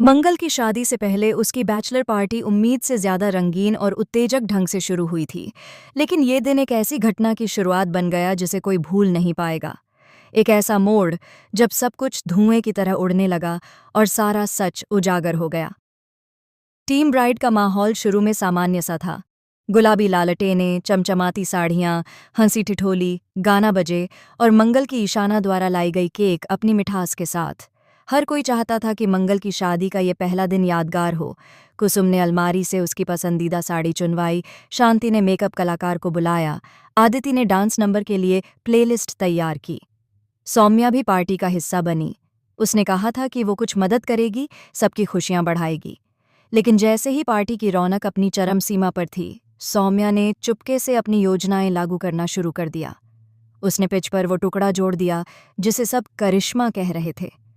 मंगल की शादी से पहले उसकी बैचलर पार्टी उम्मीद से ज्यादा रंगीन और उत्तेजक ढंग से शुरू हुई थी। लेकिन ये दिन एक ऐसी घटना की शुरुआत बन गया जिसे कोई भूल नहीं पाएगा। एक ऐसा मोड़ जब सब कुछ धुएं की तरह उड़ने लगा और सारा सच उजागर हो गया। टीम ब्राइड का माहौल शुरू में सामान्य सा था। गुलाबी लालटेनें, चमचमाती साड़ियाँ, हंसी ठिठोली, गाना बजे और मंगल की ईशाना द्वारा लाई गई केक अपनी मिठास के साथ। हर कोई चाहता था कि मंगल की शादी का ये पहला दिन यादगार हो। कुसुम ने अलमारी से उसकी पसंदीदा साड़ी चुनवाई, शांति ने मेकअप कलाकार को बुलाया, आदिति ने डांस नंबर के लिए प्लेलिस्ट तैयार की। सौम्या भी पार्टी का हिस्सा बनी। उसने कहा था कि वो कुछ मदद करेगी, सबकी खुशियां बढ़ाएगी। लेकिन जैसे ही पार्टी की रौनक अपनी चरम सीमा पर थी, सौम्या ने चुपके से अपनी योजनाएं लागू करना शुरू कर दिया। उसने पिच पर वो टुकड़ा जोड़ दिया जिसे सब करिश्मा कह रहे थे।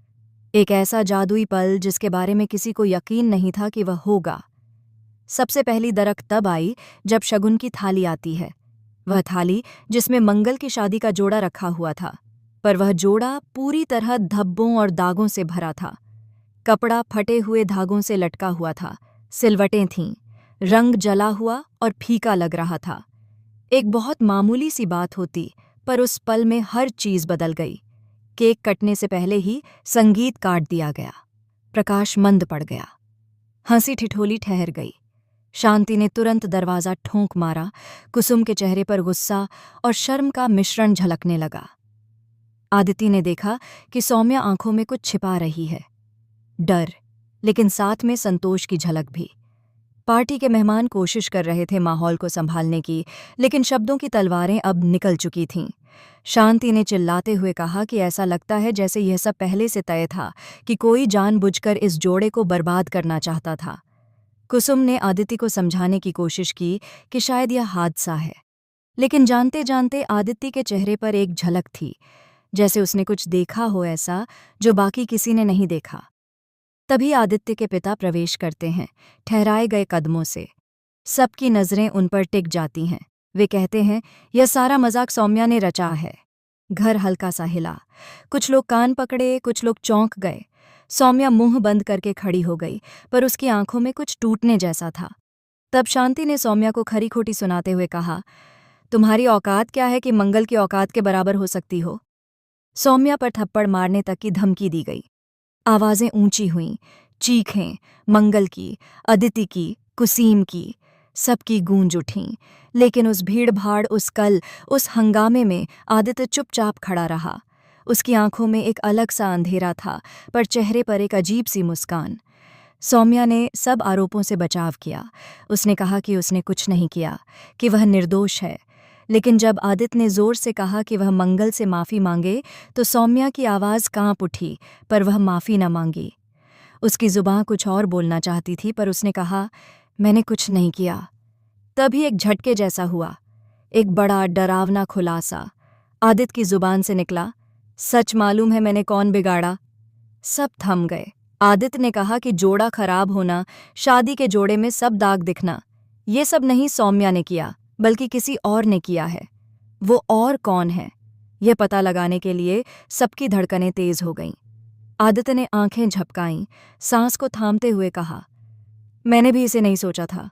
एक ऐसा जादुई पल जिसके बारे में किसी को यकीन नहीं था कि वह होगा। सबसे पहली दरक तब आई जब शगुन की थाली आती है। वह थाली जिसमें मंगल की शादी का जोड़ा रखा हुआ था, पर वह जोड़ा पूरी तरह धब्बों और दागों से भरा था। कपड़ा फटे हुए धागों से लटका हुआ था, सिलवटें थीं, रंग जला हुआ और फीका लग रहा था। एक बहुत मामूली सी बात होती, पर उस पल में हर चीज बदल गई। केक कटने से पहले ही संगीत काट दिया गया। प्रकाश मंद पड़ गया। हंसी ठिठोली ठहर गई। शांति ने तुरंत दरवाज़ा ठोंक मारा। कुसुम के चेहरे पर गुस्सा और शर्म का मिश्रण झलकने लगा। आदिति ने देखा कि सौम्या आंखों में कुछ छिपा रही है, डर, लेकिन साथ में संतोष की झलक भी। पार्टी के मेहमान कोशिश कर रहे थे माहौल को संभालने की, लेकिन शब्दों की तलवारें अब निकल चुकी थीं। शांति ने चिल्लाते हुए कहा कि ऐसा लगता है जैसे यह सब पहले से तय था, कि कोई जानबूझकर इस जोड़े को बर्बाद करना चाहता था। कुसुम ने आदिति को समझाने की कोशिश की कि शायद यह हादसा है, लेकिन जानते जानते आदिति के चेहरे पर एक झलक थी, जैसे उसने कुछ देखा हो ऐसा जो बाकी किसी ने नहीं देखा। तभी आदित्य के पिता प्रवेश करते हैं, ठहराए गए कदमों से। सबकी नजरें उन पर टिक जाती हैं। वे कहते हैं, यह सारा मजाक सौम्या ने रचा है। घर हल्का सा हिला। कुछ लोग कान पकड़े, कुछ लोग चौंक गए। सौम्या मुंह बंद करके खड़ी हो गई, पर उसकी आंखों में कुछ टूटने जैसा था। तब शांति ने सौम्या को खरी खोटी सुनाते हुए कहा, तुम्हारी औकात क्या है कि मंगल की औकात के बराबर हो सकती हो? सौम्या पर थप्पड़ मारने तक की धमकी दी गई। आवाजें ऊंची हुईं, चीखें, मंगल की, अदिति की, कुसीम की, सबकी गूंज उठीं। लेकिन उस भीड़-भाड़, उस कल, उस हंगामे में आदित्य चुपचाप खड़ा रहा। उसकी आंखों में एक अलग सा अंधेरा था, पर चेहरे पर एक अजीब सी मुस्कान। सौम्या ने सब आरोपों से बचाव किया। उसने कहा कि उसने कुछ नहीं किया, कि वह निर्दोष है। लेकिन जब आदित्य ने जोर से कहा कि वह मंगल से माफ़ी मांगे, तो सौम्या की आवाज़ कांप उठी, पर वह माफ़ी न मांगी। उसकी जुबान कुछ और बोलना चाहती थी, पर उसने कहा, मैंने कुछ नहीं किया। तभी एक झटके जैसा हुआ, एक बड़ा डरावना खुलासा। आदित्य की जुबान से निकला, सच मालूम है मैंने कौन बिगाड़ा? सब थम गए। आदित्य ने कहा कि जोड़ा खराब होना, शादी के जोड़े में सब दाग दिखना, ये सब नहीं सौम्या ने किया, बल्कि किसी और ने किया है। वो और कौन है, यह पता लगाने के लिए सबकी धड़कनें तेज हो गईं। आदित्य ने आंखें झपकाईं, सांस को थामते हुए कहा, मैंने भी इसे नहीं सोचा था,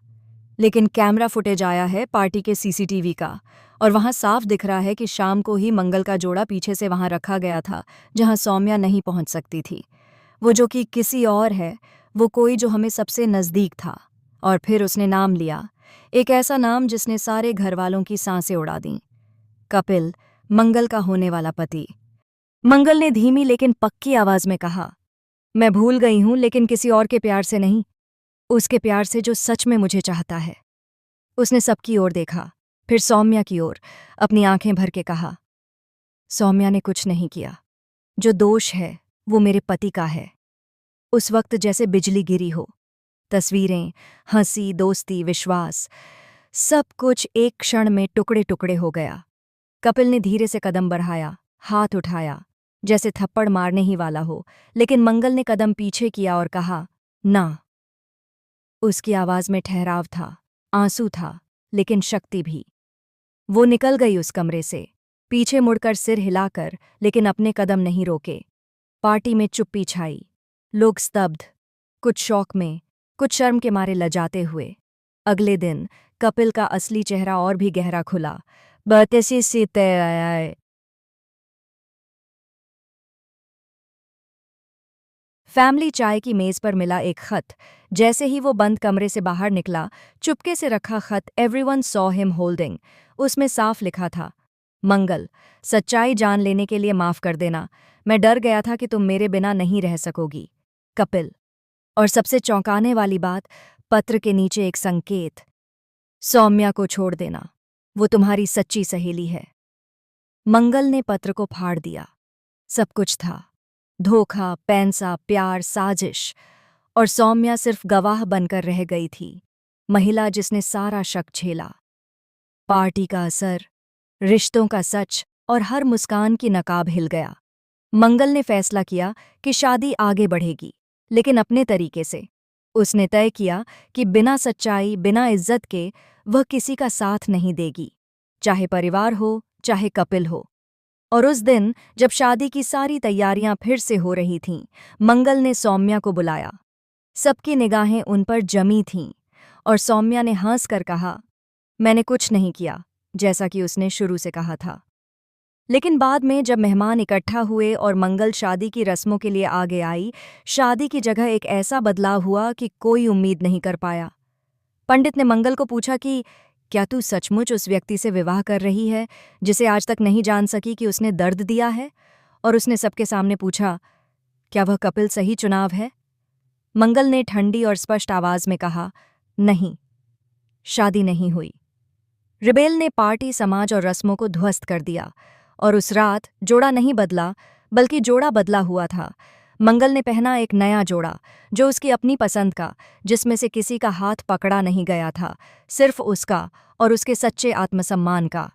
लेकिन कैमरा फुटेज आया है पार्टी के सीसीटीवी का, और वहां साफ दिख रहा है कि शाम को ही मंगल का जोड़ा पीछे से वहां रखा गया था, जहां सौम्या नहीं पहुंच सकती थी। वो जो कि किसी और है, वो कोई जो हमें सबसे नज़दीक था। और फिर उसने नाम लिया, एक ऐसा नाम जिसने सारे घरवालों की सांसें उड़ा दीं। कपिल, मंगल का होने वाला पति। मंगल ने धीमी लेकिन पक्की आवाज में कहा, मैं भूल गई हूं, लेकिन किसी और के प्यार से नहीं, उसके प्यार से जो सच में मुझे चाहता है। उसने सबकी ओर देखा, फिर सौम्या की ओर, अपनी आंखें भर के कहा, सौम्या ने कुछ नहीं किया। जो दोष है वो मेरे पति का है। उस वक्त जैसे बिजली गिरी हो, तस्वीरें, हंसी, दोस्ती, विश्वास, सब कुछ एक क्षण में टुकड़े टुकड़े हो गया। कपिल ने धीरे से कदम बढ़ाया, हाथ उठाया, जैसे थप्पड़ मारने ही वाला हो, लेकिन मंगल ने कदम पीछे किया और कहा, ना। उसकी आवाज में ठहराव था, आंसू था, लेकिन शक्ति भी। वो निकल गई उस कमरे से, पीछे मुड़कर सिर हिलाकर, लेकिन अपने कदम नहीं रोके। पार्टी में चुप्पी छाई। लोग स्तब्ध, कुछ शौक में, कुछ शर्म के मारे लजाते हुए। अगले दिन कपिल का असली चेहरा और भी गहरा खुला। बतसी से तय आया। फैमिली चाय की मेज पर मिला एक खत। जैसे ही वो बंद कमरे से बाहर निकला, चुपके से रखा खत एवरीवन सॉ हिम होल्डिंग। उसमें साफ लिखा था, मंगल, सच्चाई जान लेने के लिए माफ कर देना। मैं डर गया था कि तुम मेरे बिना नहीं रह सकोगी, कपिल। और सबसे चौंकाने वाली बात, पत्र के नीचे एक संकेत, सौम्या को छोड़ देना, वो तुम्हारी सच्ची सहेली है। मंगल ने पत्र को फाड़ दिया। सब कुछ था, धोखा, पैंसा, प्यार, साजिश। और सौम्या सिर्फ गवाह बनकर रह गई थी, महिला जिसने सारा शक झेला। पार्टी का असर, रिश्तों का सच और हर मुस्कान की नकाब हिल गया। मंगल ने फैसला किया कि शादी आगे बढ़ेगी, लेकिन अपने तरीके से। उसने तय किया कि बिना सच्चाई, बिना इज्जत के वह किसी का साथ नहीं देगी, चाहे परिवार हो, चाहे कपिल हो। और उस दिन जब शादी की सारी तैयारियां फिर से हो रही थीं, मंगल ने सौम्या को बुलाया। सबकी निगाहें उन पर जमी थीं और सौम्या ने हंसकर कहा, मैंने कुछ नहीं किया, जैसा कि उसने शुरू से कहा था। लेकिन बाद में जब मेहमान इकट्ठा हुए और मंगल शादी की रस्मों के लिए आगे आई, शादी की जगह एक ऐसा बदलाव हुआ कि कोई उम्मीद नहीं कर पाया। पंडित ने मंगल को पूछा कि क्या तू सचमुच उस व्यक्ति से विवाह कर रही है जिसे आज तक नहीं जान सकी कि उसने दर्द दिया है? और उसने सबके सामने पूछा, क्या वह कपिल सही चुनाव है? मंगल ने ठंडी और स्पष्ट आवाज में कहा, नहीं, शादी नहीं हुई। रिबेल ने पार्टी, समाज और रस्मों को ध्वस्त कर दिया। और उस रात जोड़ा नहीं बदला, बल्कि जोड़ा बदला हुआ था। मंगल ने पहना एक नया जोड़ा, जो उसकी अपनी पसंद का, जिसमें से किसी का हाथ पकड़ा नहीं गया था, सिर्फ उसका और उसके सच्चे आत्मसम्मान का।